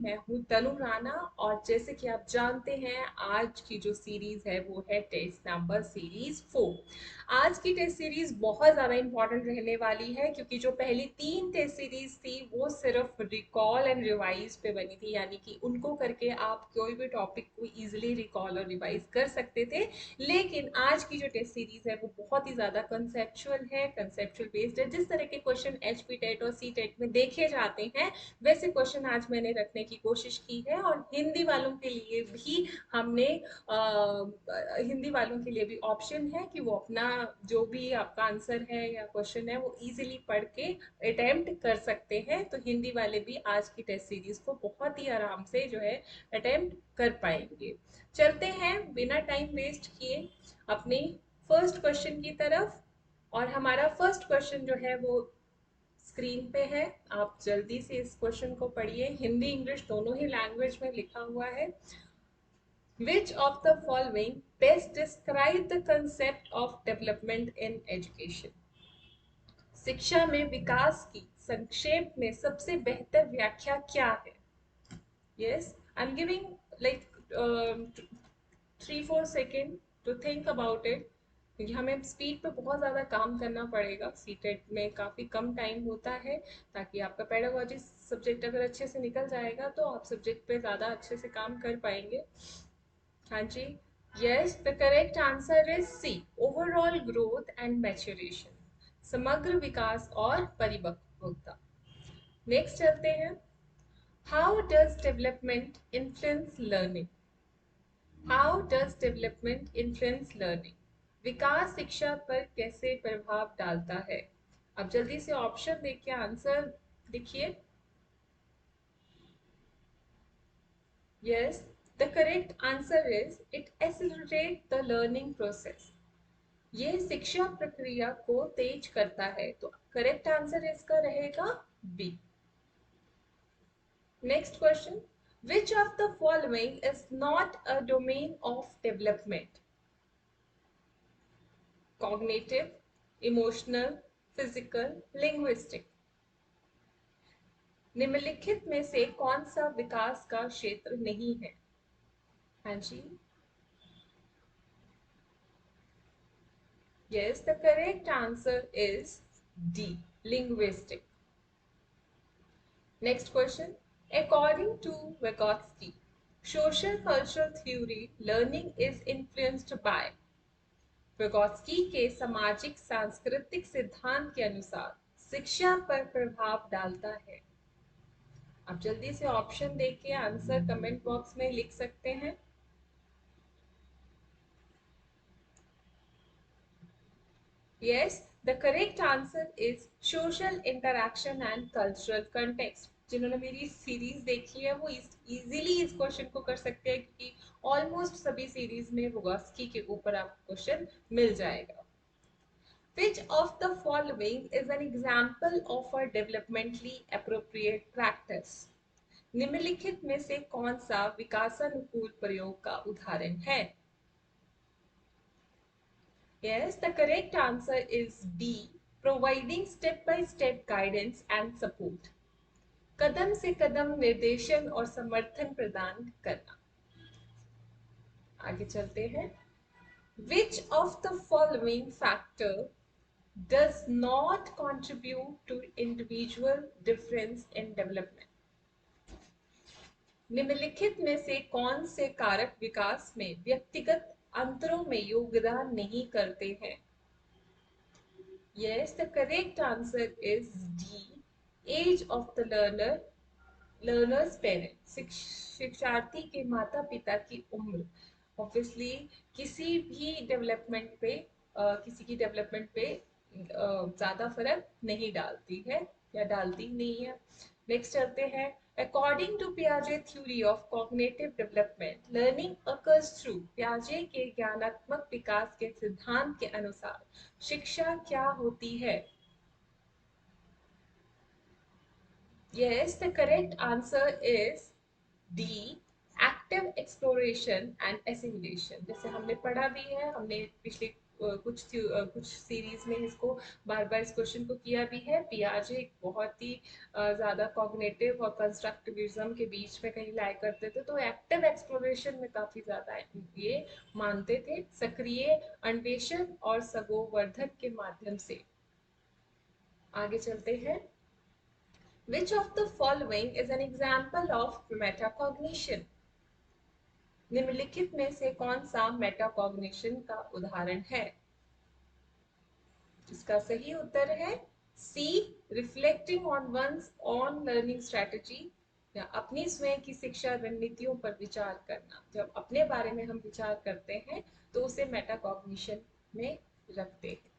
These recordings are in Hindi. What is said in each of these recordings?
मैं हूँ तनु राणा। और जैसे कि आप जानते हैं, आज की जो सीरीज है वो है टेस्ट नंबर सीरीज 4। आज की टेस्ट सीरीज बहुत ज़्यादा इंपॉर्टेंट रहने वाली है, क्योंकि जो पहली 3 टेस्ट सीरीज थी वो सिर्फ रिकॉल एंड रिवाइज पे बनी थी, यानी कि उनको करके आप कोई भी टॉपिक को इजीली रिकॉल और रिवाइज कर सकते थे। लेकिन आज की जो टेस्ट सीरीज है वो बहुत ही ज़्यादा कंसेप्चुअल है, कंसेप्चुअल बेस्ड है। जिस तरह के क्वेश्चन एचपी टेट और सी टेट में देखे जाते हैं, वैसे क्वेश्चन आज मैंने रखने की कोशिश की है। और हिंदी वालों के लिए भी हमने हिंदी वालों के लिए भी ऑप्शन है कि वो अपना जो भी आपका आंसर है या क्वेश्चन है वो इजीली पढ़ के अटेम्प्ट कर सकते हैं। तो हिंदी वाले भी आज की टेस्ट सीरीज को बहुत ही आराम से जो है अटेम्प्ट कर पाएंगे। चलते हैं बिना टाइम वेस्ट किए अपने फर्स्ट क्वेश्चन की तरफ। और हमारा फर्स्ट क्वेश्चन जो है वो स्क्रीन पे है। आप जल्दी से इस क्वेश्चन को पढ़िए, हिंदी इंग्लिश दोनों ही लैंग्वेज में लिखा हुआ है। Which of the following best describe the concept of development in education? शिक्षा में विकास की संक्षेप में सबसे बेहतर व्याख्या क्या है? Yes, I'm giving like 3-4 second to think about it, क्योंकि हमें स्पीड पे बहुत ज़्यादा काम करना पड़ेगा। सीटेट में काफ़ी कम टाइम होता है, ताकि आपका पेडागोजी सब्जेक्ट अगर अच्छे से निकल जाएगा तो आप सब्जेक्ट पे ज़्यादा अच्छे से काम कर पाएंगे। हाँ जी, yes, the correct answer is C, overall growth and maturation, समग्र विकास और परिपक्वता। नेक्स्ट चलते हैं। How does development influence learning? How does development influence learning? विकास शिक्षा पर कैसे प्रभाव डालता है? अब जल्दी से ऑप्शन देखिए, आंसर लिखिए। Yes, the correct answer is it accelerate the learning process. ये शिक्षा प्रक्रिया को तेज करता है। तो करेक्ट आंसर इसका रहेगा B. Next question. Which of the following is not a domain of development? Cognitive, emotional, physical, linguistic. निम्नलिखित में से कौन सा विकास का क्षेत्र नहीं है? हाँ जी, yes, the correct answer is D, linguistic. Next question. According to Vygotsky, social cultural theory learning is influenced by। vygotsky के सामाजिक सांस्कृतिक सिद्धांत के अनुसार शिक्षा पर प्रभाव डालता है। आप जल्दी से ऑप्शन देके आंसर कमेंट बॉक्स में लिख सकते हैं। Yes, the correct answer is social interaction and cultural context. जिन्होंने मेरी सीरीज देखी है वो इजीली इस क्वेश्चन को कर सकते हैं, क्योंकि ऑलमोस्ट सभी सीरीज में वोगोस्की के ऊपर आपको क्वेश्चन मिल जाएगा। Which of the following is an example of a developmentally appropriate practice? निम्नलिखित में से कौन सा विकासानुकूल प्रयोग का उदाहरण है? Yes, the correct answer is B, providing step-by-step guidance and support. कदम से कदम निर्देशन और समर्थन प्रदान करना। आगे चलते हैं। Which of the following factor does not contribute to individual difference in development? निम्नलिखित में से कौन से कारक विकास में व्यक्तिगत अंतरों में योगदान नहीं करते हैं? Yes, the correct answer is D, age of the learner, learner's parent. शिक्षार्थी के माता पिता की उम्र ऑब्वियसली किसी भी डेवलपमेंट पे किसी की डेवलपमेंट पे ज़्यादा फर्क नहीं डालती है या डालती नहीं है। नेक्स्ट चलते हैं। अकॉर्डिंग टू पियाजे theory of cognitive development, learning occurs through. पियाजे के ज्ञानात्मक विकास के सिद्धांत के अनुसार शिक्षा क्या होती है? Yes, the correct answer is D, active exploration and assimilation. जैसे हमने पढ़ा भी है, हमने पिछले कुछ सीरीज में इसको बार बार इस क्वेश्चन को किया भी है। पियाजे एक बहुत ही ज्यादा कॉग्निटिव और कंस्ट्रक्टिविज्म के बीच में कहीं लाई करते थे, तो एक्टिव एक्सप्लोरेशन में काफी ज्यादा ये मानते थे, सक्रिय अन्वेषण और सगोवर्धन के माध्यम से। आगे चलते हैं। Which of the following is an example of metacognition? निम्नलिखित में से कौन सा मेटाकॉग्निशन का उदाहरण है? इसका सही उत्तर है C, reflecting on one's on learning strategy, या अपनी स्वयं की शिक्षा रणनीतियों पर विचार करना। जब अपने बारे में हम विचार करते हैं तो उसे मेटाकॉग्निशन में रखते हैं।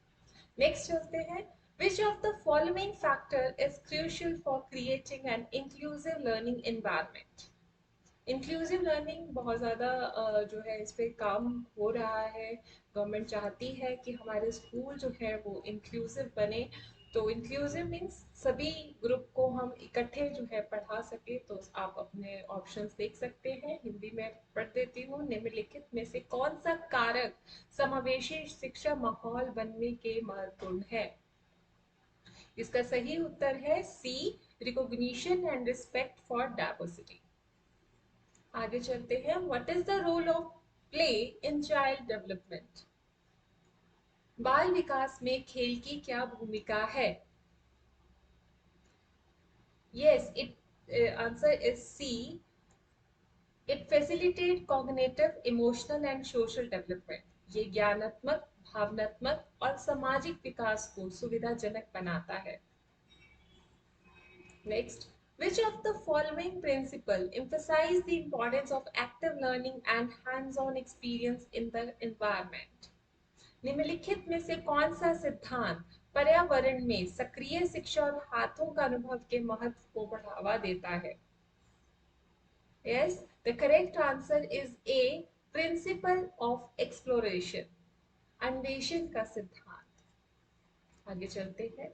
नेक्स्ट चलते हैं। Which of the following factor is crucial for creating an inclusive learning environment? Inclusive learning बहुत ज़्यादा जो है इस पे काम हो रहा है। गवर्नमेंट चाहती है कि हमारे स्कूल जो है वो इंक्लूसिव बने। तो इंक्लूसिव मीन्स सभी ग्रुप को हम इकट्ठे जो है पढ़ा सके। तो आप अपने ऑप्शंस देख सकते हैं, हिंदी में पढ़ देती हूँ। निम्नलिखित में से कौन सा कारक समावेशी शिक्षा माहौल बनने के महत्वपूर्ण है? इसका सही उत्तर है C, recognition and respect for diversity. आगे चलते हैं। What is the role of play in child development? बाल विकास में खेल की क्या भूमिका है? Yes, it answer is C, it facilitate cognitive, emotional and social development. ये ज्ञानात्मक, भावनात्मक और सामाजिक विकास को सुविधाजनक बनाता है। Next, which of the following principle emphasize the importance of active learning and hands-on experience in the environment? निम्नलिखित में से कौन सा सिद्धांत पर्यावरण में सक्रिय शिक्षा और हाथों का अनुभव के महत्व को बढ़ावा देता है? Yes, the correct answer is A, principle of exploration, अन्वेषण का सिद्धांत। आगे चलते हैं।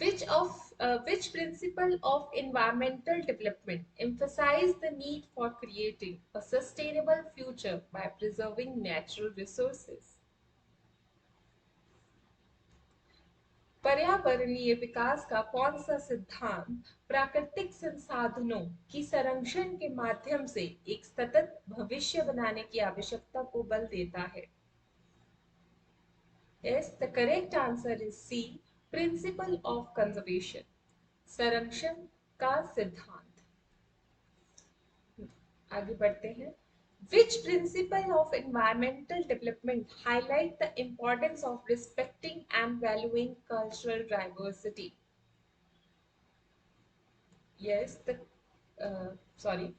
Which principle of environmental development emphasize the need for creating a sustainable future by preserving natural resources? पर्यावरणीय विकास का कौन सा सिद्धांत प्राकृतिक संसाधनों की संरक्षण के माध्यम से एक सतत भविष्य बनाने की आवश्यकता को बल देता है? Yes, the correct answer is C, principle of conservation, संरक्षण का सिद्धांत। आगे बढ़ते हैं। Which principle of environmental development highlight the importance of respecting and valuing cultural diversity? Yes, the sorry.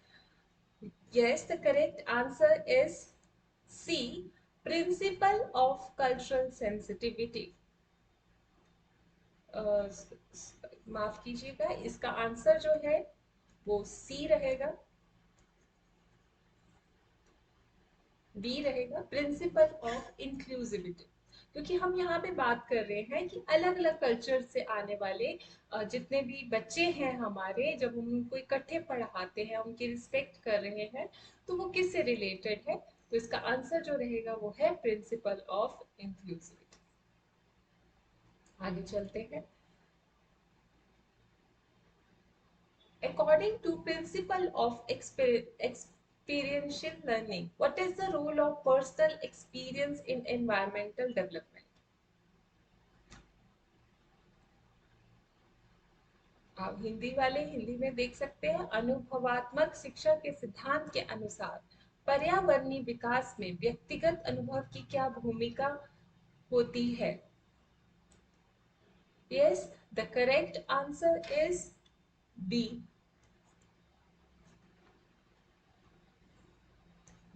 Yes, the correct answer is C, principle of cultural sensitivity. माफ कीजिएगा, इसका आंसर जो है वो सी रहेगा, बी रहेगा, प्रिंसिपल ऑफ इंक्लूसिविटी। क्योंकि हम यहाँ पे बात कर रहे हैं कि अलग अलग कल्चर से आने वाले जितने भी बच्चे हैं हमारे, जब हम उनको इकट्ठे पढ़ाते हैं, उनकी रिस्पेक्ट कर रहे हैं, तो वो किससे रिलेटेड है? तो इसका आंसर जो रहेगा वो है प्रिंसिपल ऑफ इंक्लूसिविटी। आगे चलते हैं। According to principle of experiential learning, what is the role of personal experience in environmental development? आप हिंदी वाले हिंदी में देख सकते हैं। अनुभवात्मक शिक्षा के सिद्धांत के अनुसार पर्यावरणीय विकास में व्यक्तिगत अनुभव की क्या भूमिका होती है? Yes, the correct answer is B.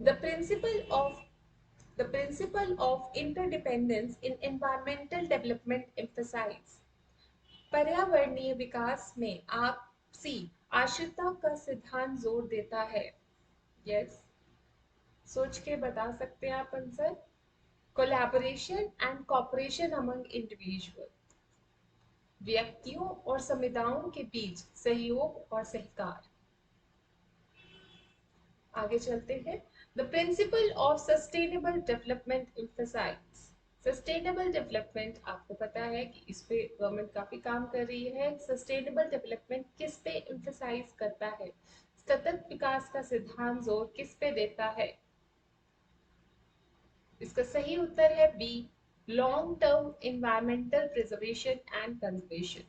The principle of interdependence in environmental development emphasize, पर्यावरणीय विकास में आपसी आश्रितता का सिद्धांत जोर देता है। यस, सोच के बता सकते हैं आप answer. Collaboration and cooperation among individual, व्यक्तियों और समुदायों के बीच सहयोग और सहकार। आगे चलते हैं। The principle of sustainable development emphasise, sustainable development आपको पता है कि इस पे गवर्नमेंट काफी काम कर रही है। सस्टेनेबल डेवलपमेंट किस पे एम्फसाइज करता है? सतत विकास का सिद्धांत जोर किस पे देता है? इसका सही उत्तर है B, long term environmental preservation and conservation.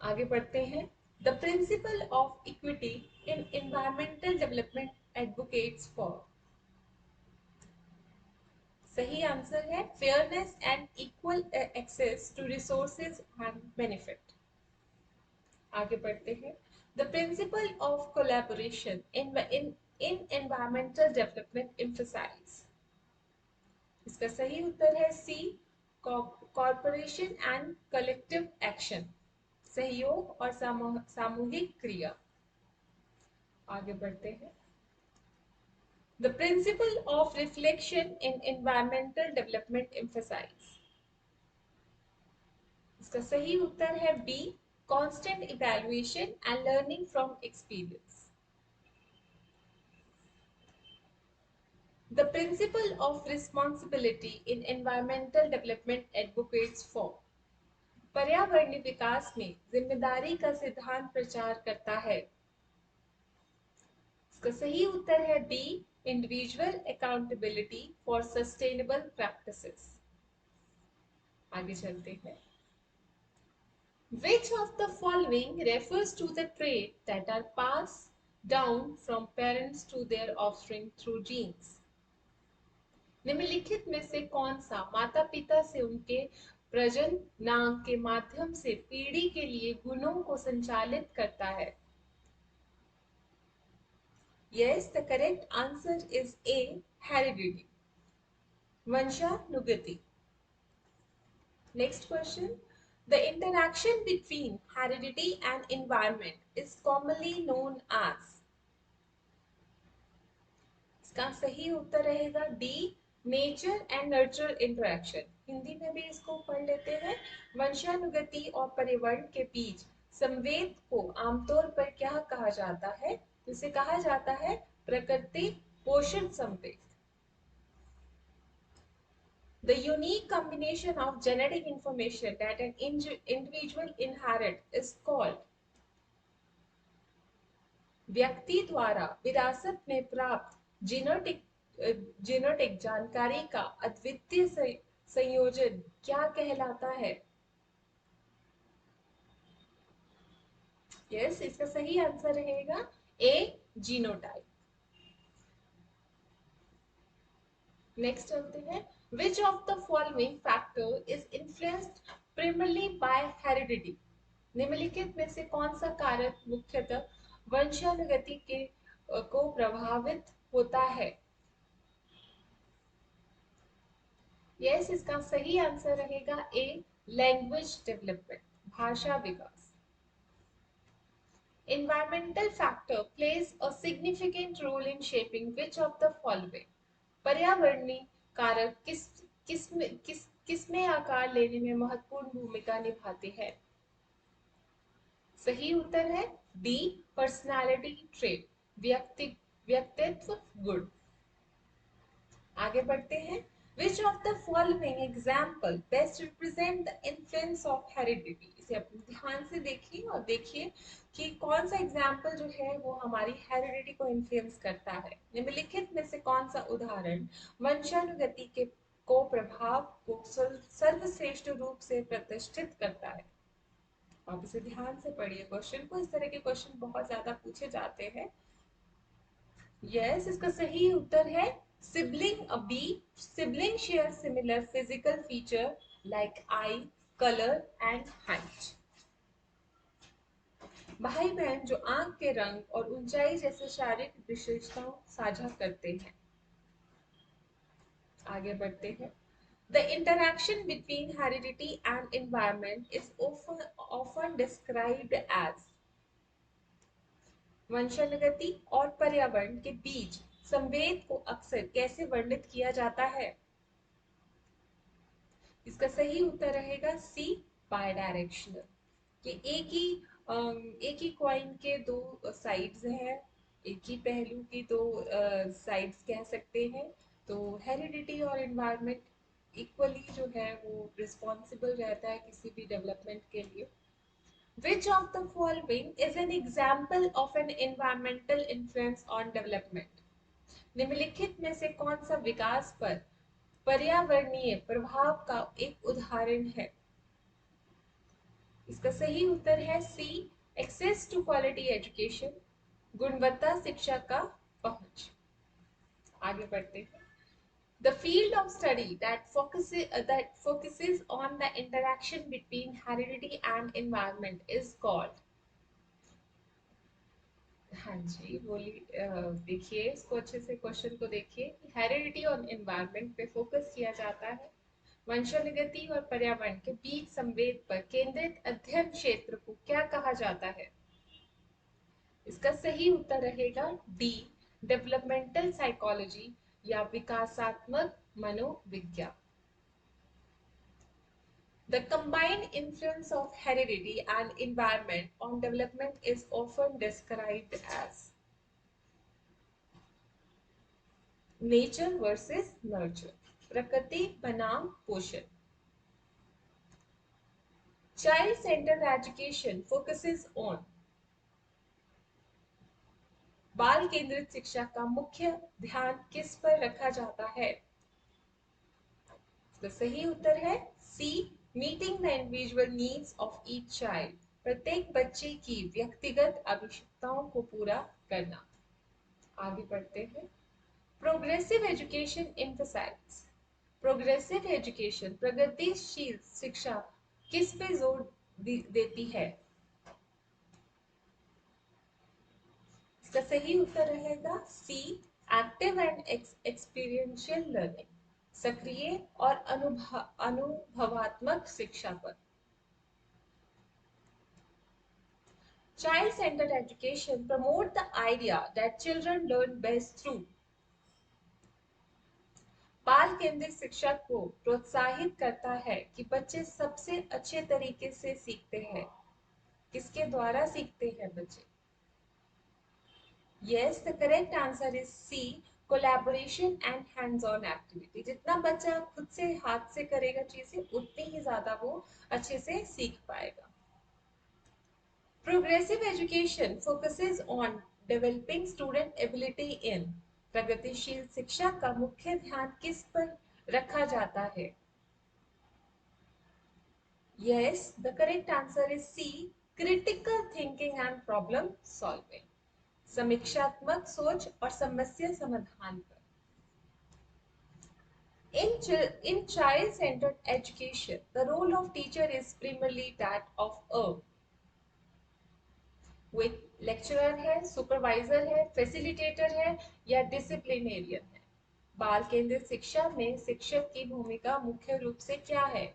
आगे बढ़ते हैं। The principle of equity in environmental development advocates for. सही आंसर है fairness and equal access to resources and benefit. आगे बढ़ते हैं। The principle of collaboration in environmental development emphasise. इसका सही उत्तर है C, corporation and collective action, सहयोग और सामूहिक क्रिया। आगे बढ़ते हैं। The principle of reflection in environmental development emphasise. इसका सही उत्तर है B, constant evaluation and learning from experience. The principle of responsibility in environmental development advocates for। पर्यावरणीय विकास में जिम्मेदारी का सिद्धांत प्रचार करता है। इसका सही उत्तर है B, individual accountability for sustainable practices. आगे चलते हैं। Which of the following refers to the trait that are passed down from parents to their offspring through genes? निम्नलिखित में से कौन सा माता पिता से उनके प्रजननांग के माध्यम से पीढ़ी के लिए गुणों को संचालित करता है? Yes, the correct answer is A, heredity, वंशानुगति। Next question. The interaction between heredity and environment is commonly known as। इसका सही उत्तर रहेगा D, nature and nurture interaction. Hindi में भी इसको पढ़ लेते हैं। वंशानुगति और परिवर्ण के बीच संवेद को आमतौर पर क्या कहा जाता है? इसे कहा जाता है प्रकृति पोषण संवेद। The unique combination of genetic information that an individual inherit is called। व्यक्ति द्वारा विरासत में प्राप्त जीनोटिक जानकारी का अद्वितीय संयोजन क्या कहलाता है? यस, इसका सही आंसर रहेगा ए, जीनोटाइप। नेक्स्ट चलते हैं। Which of the following factor is influenced primarily by heredity। निम्नलिखित में से कौन सा कारक मुख्यतः वंशानुगति के को प्रभावित होता है? यस, इसका सही आंसर रहेगा ए, लैंग्वेज डेवलपमेंट, भाषा विकास। Environmental factor plays a significant role in shaping which of the following। पर्यावरणीय कारक किसमें आकार लेने में महत्वपूर्ण भूमिका निभाते हैं? सही उत्तर है डी, पर्सनालिटी ट्रेट, व्यक्तित्व गुण। आगे बढ़ते हैं। Which of the following example best represent the influence of heredity। इसे अपने ध्यान से देखिए और देखिए कि कौन सा एग्जाम्पल जो है वो हमारी हेरिडिटी को इन्फ्लुएंस करता है। निम्नलिखित में से कौन सा उदाहरण वंशानुगति के को प्रभाव को सर्वश्रेष्ठ रूप से प्रतिष्ठित करता है? आप इसे ध्यान से पढ़िए क्वेश्चन को। इस तरह के क्वेश्चन बहुत ज्यादा पूछे जाते हैं। यस, इसका सही उत्तर है sibling, B, sibling share similar physical feature like eye, colour and height. भाई बहन जो आंख के रंग और ऊंचाई जैसे शारीरिक विशेषताओं साझा करते हैं। आगे बढ़ते हैं। The interaction between heredity and environment is often described as। वंशानुगति और पर्यावरण के बीच संवेद को अक्सर कैसे वर्णित किया जाता है? इसका सही उत्तर रहेगा सी, बाय डायरेक्शनल। कि एक ही कॉइन के दो साइड्स हैं, एक ही पहलू की दो साइड्स कह सकते हैं। तो हेरिडिटी और इन्वायरमेंट इक्वली जो है वो रिस्पॉन्सिबल रहता है किसी भी डेवलपमेंट के लिए। Which of the following is an example of an environmental influence on development? निम्नलिखित में से कौन सा विकास पर पर्यावरणीय प्रभाव का एक उदाहरण है? इसका सही उत्तर है सी, एक्सेस टू क्वालिटी एजुकेशन, गुणवत्ता शिक्षा का पहुंच। आगे बढ़ते हैं। The field of study that focuses on the interaction between heredity and environment is called। हाँ जी बोलिए, देखिए इसको अच्छे से, क्वेश्चन को देखिए। हेरिडिटी और एनवायरनमेंट पे फोकस किया जाता है। वंशानुगति और पर्यावरण के बीच संवेद पर केंद्रित अध्ययन क्षेत्र को क्या कहा जाता है? इसका सही उत्तर रहेगा डी, डेवलपमेंटल साइकोलॉजी या विकासात्मक मनोविज्ञान। The combined influence of heredity and environment on development is often described as nature versus nurture, प्रकृति बनाम पोषण। Child centred education focuses on, बाल केंद्रित शिक्षा का मुख्य ध्यान किस पर रखा जाता है? तो सही उत्तर है C, meeting the individual needs of each child, प्रत्येक बच्चे की व्यक्तिगत आवश्यकताओं को पूरा करना। आगे बढ़ते हैं। Progressive education emphasise, progressive education प्रगतिशील शिक्षा किस पे जोर देती है? इसका सही उत्तर रहेगा सी, एक्टिव एंड एक्सपीरियंशियल लर्निंग, सक्रिय और अनुभवात्मक शिक्षा पर। Child centred education promote the idea that children learn best through, बाल केंद्रित शिक्षा को प्रोत्साहित करता है कि बच्चे सबसे अच्छे तरीके से सीखते हैं। किसके द्वारा सीखते हैं बच्चे? Yes, the correct answer is C, collaboration and hands-on activity। जितना बच्चा खुद से हाथ से करेगा चीजें उतनी ही ज्यादा वो अच्छे से सीख पाएगा। Progressive education focuses on developing student ability in, प्रगतिशील शिक्षा का मुख्य ध्यान किस पर रखा जाता है? Yes, the correct answer is C, critical thinking and problem solving, समीक्षात्मक सोच और समस्या समाधान पर। In child-centered education, the role of teacher is primarily that of a, with lecturer है, supervisor है, facilitator है या disciplinarian है। बाल केंद्रित शिक्षा में शिक्षक की भूमिका मुख्य रूप से क्या है?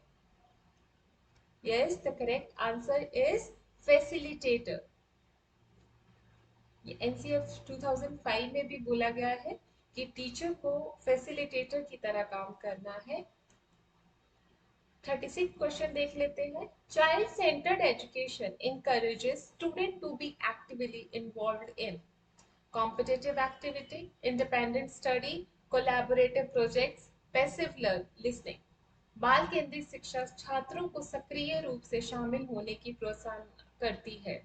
Yes, the correct answer is facilitator। ये NCF 2005 में भी बोला गया है कि टीचर को फैसिलिटेटर की तरह काम करना है। 36 क्वेश्चन देख लेते हैं। Child centred education encourages student to be actively involved in competitive activity, independent study, collaborative projects, passive listening। बाल केंद्रित शिक्षा छात्रों को सक्रिय रूप से शामिल होने की प्रोत्साहन करती है।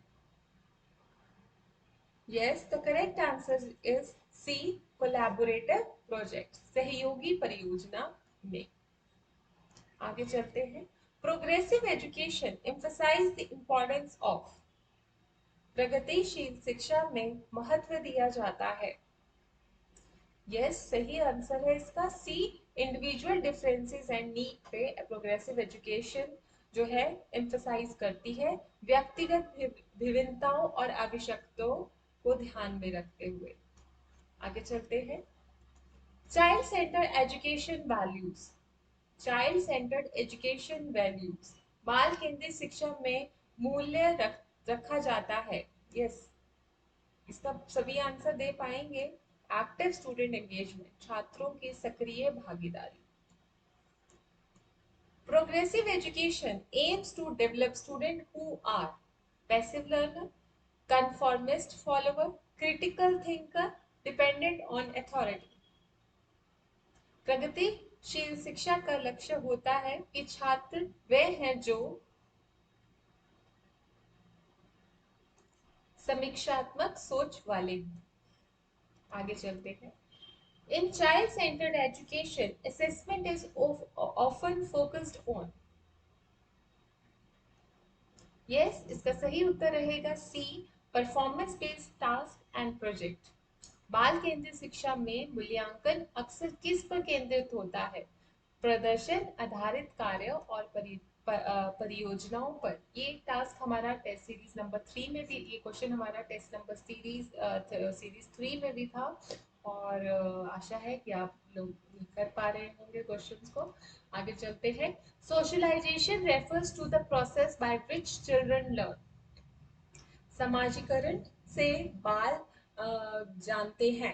Yes, the correct answer is C, collaborative project, सहयोगी परियोजना में। आगे चलते हैं। Progressive education emphasise the importance of, प्रगतिशील शिक्षा में महत्व दिया जाता है। यस, सही आंसर है इसका सी, इंडिविजुअल डिफरेंसेस एंड नीड पे प्रोग्रेसिव एजुकेशन जो है एम्फसाइज करती है, व्यक्तिगत विभिन्नताओं और आवश्यकताओं को ध्यान में रखते हुए। आगे चलते हैं। Child centre education values, child centred education values, बाल केंद्रित शिक्षा में मूल्य रखा जाता है। यस, इसका सभी आंसर दे पाएंगे। एक्टिव स्टूडेंट एंगेजमेंट, छात्रों की सक्रिय भागीदारी। Progressive education aims to develop student who are passive learner, conformist follower, critical thinker, dependent on authority। प्रगतिशील शिक्षा का लक्ष्य होता है कि छात्र वे हैं जो समीक्षात्मक सोच वाले। आगे चलते हैं। In child-centered education, assessment is often focused on। Yes, इसका सही उत्तर रहेगा C, performance based task and project. बाल केंद्रित शिक्षा में मूल्यांकन अक्सर किस पर केंद्रित होता है? प्रदर्शन आधारित कार्य और परियोजनाओं पर। ये टास्क हमारा टेस्ट सीरीज नंबर 3 में भी, ये क्वेश्चन हमारा टेस्ट नंबर सीरीज 3 में भी था। और आशा है कि आप लोग कर पा रहे होंगे क्वेश्चंस को। आगे चलते हैं। Socialization refers to the process by which children learn. समाजीकरण से बाल जानते हैं।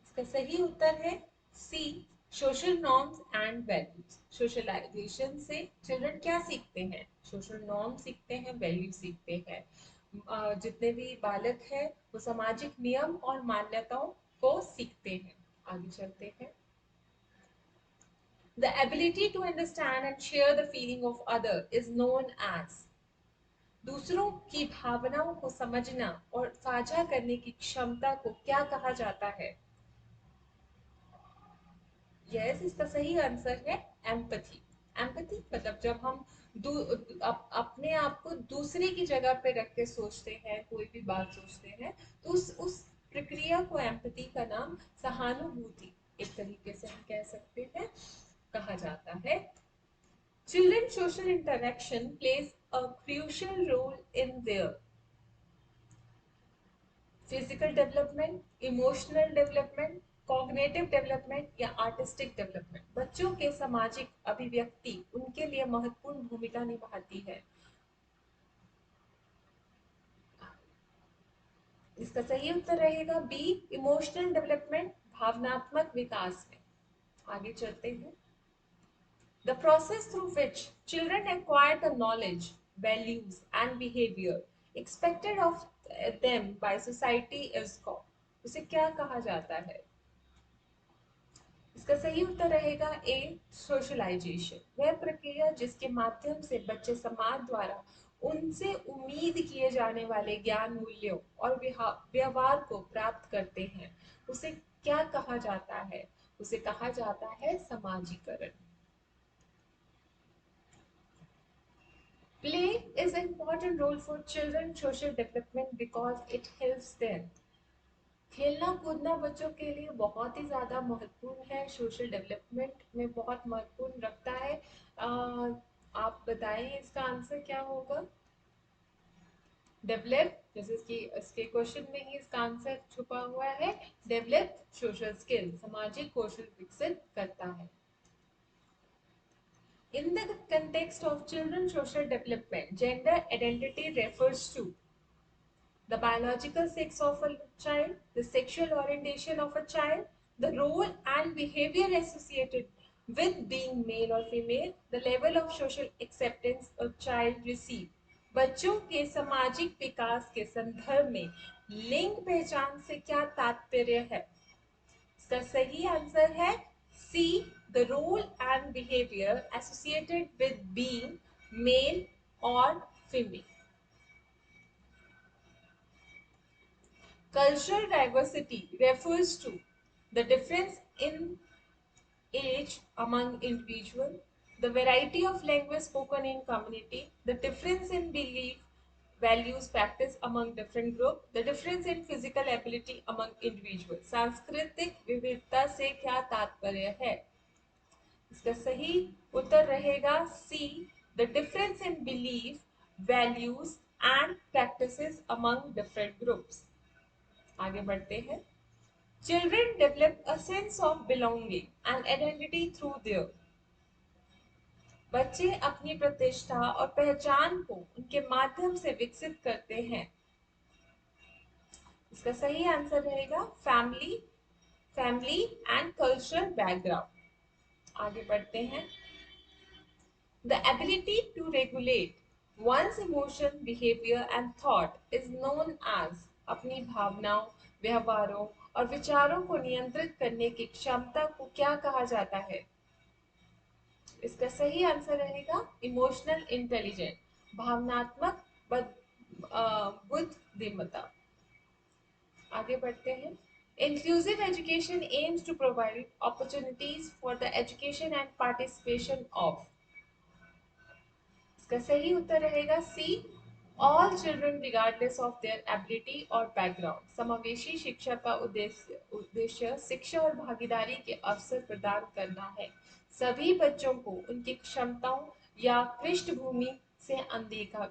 इसका सही उत्तर है C, social norms and values. Socialization से चिल्ड्रन क्या सीखते हैं? सोशल नॉर्म सीखते हैं, वैल्यू सीखते हैं। जितने भी बालक हैं वो सामाजिक नियम और मान्यताओं को सीखते हैं। आगे चलते हैं। The ability to understand and share the feeling of other is known as। दूसरों की भावनाओं को समझना और साझा करने की क्षमता को क्या कहा जाता है? यस, इसका सही आंसर है एम्पथी। एम्पथी मतलब जब हम अपने आप को दूसरे की जगह पे रख के सोचते हैं, कोई भी बात सोचते हैं, तो उस प्रक्रिया को एम्पथी का नाम सहानुभूति एक तरीके से हम कह सकते हैं कहा जाता है। Children's social interaction plays a crucial role in their physical development, emotional development, cognitive development या आर्टिस्टिक डेवलपमेंट। बच्चों के सामाजिक अभिव्यक्ति उनके लिए महत्वपूर्ण भूमिका निभाती है। इसका सही उत्तर रहेगा बी, इमोशनल डेवलपमेंट, भावनात्मक विकास में। आगे चलते हैं। The process through which children acquire the knowledge, values, and behavior expected of them by society is called। उसे क्या कहा जाता है? इसका सही उत्तर रहेगा ए, सोशलाइजेशन। वह प्रक्रिया जिसके माध्यम से बच्चे समाज द्वारा उनसे उम्मीद किए जाने वाले ज्ञान, मूल्यों और व्यवहार को प्राप्त करते हैं, उसे क्या कहा जाता है? उसे कहा जाता है समाजीकरण। Play is an important role for children's social development because it helps them। खेलना कूदना बच्चों के लिए बहुत ही ज़्यादा महत्वपूर्ण है, सोशल डेवलपमेंट में बहुत महत्वपूर्ण रखता है। आप बताएं इसका आंसर क्या होगा? डेवलप, जैसे कि इसके क्वेश्चन में ही इसका आंसर छुपा हुआ है। डेवलप सोशल स्किल, सामाजिक कौशल विकसित करता है। In the context of children's social development, gender identity refers to the biological sex of a child, the sexual orientation of a child, the role and behavior associated with being male or female, the level of social acceptance a child receive। बच्चों के सामाजिक विकास के संदर्भ में लिंग पहचान से क्या तात्पर्य है? इसका सही आंसर है C, the role and behaviour associated with being male और female. Cultural diversity refers to the difference in age among individuals, the variety of language spoken in community, the difference in belief, values practice among different group, the difference in physical ability among individuals। सांस्कृतिक विविधता से क्या तात्पर्य है? इसका सही उत्तर रहेगा C, the difference in belief, values and practices among different groups. आगे बढ़ते हैं। Children develop a sense of belonging and identity through their। बच्चे अपनी प्रतिष्ठा और पहचान को उनके माध्यम से विकसित करते हैं। इसका सही आंसर रहेगा फैमिली एंड कल्चरल बैकग्राउंड। आगे बढ़ते हैं। The ability to regulate one's emotion, behavior and thought is known as। अपनी भावनाओं, व्यवहारों और विचारों को नियंत्रित करने की क्षमता को क्या कहा जाता है? इसका सही आंसर रहेगा इमोशनल इंटेलिजेंट, भावनात्मक बुद्धिमत्ता। आगे बढ़ते हैं। Inclusive education aims to provide opportunities for the education and participation of. इसका सही उत्तर रहेगा C, all children regardless of their ability और बैकग्राउंड। समावेशी शिक्षा का उद्देश्य शिक्षा और भागीदारी के अवसर प्रदान करना है। सभी बच्चों को उनकी क्षमताओं या पृष्ठभूमि से अनदेखा।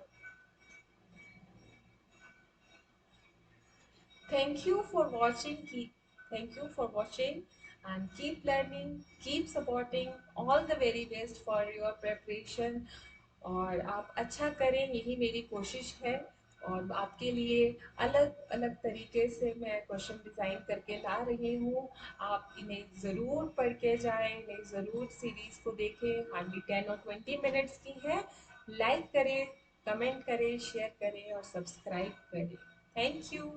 Thank you for watching. Thank you for watching and keep learning, keep supporting. All the very best for your preparation. और आप अच्छा करें, यही मेरी कोशिश है। और आपके लिए अलग अलग तरीके से मैं क्वेश्चन डिज़ाइन करके ला रही हूँ। आप इन्हें ज़रूर पढ़ के जाएं, इन्हें ज़रूर सीरीज़ को देखें। हार्डली 10 और 20 मिनट्स की है। लाइक करें, कमेंट करें, शेयर करें और सब्सक्राइब करें। Thank you.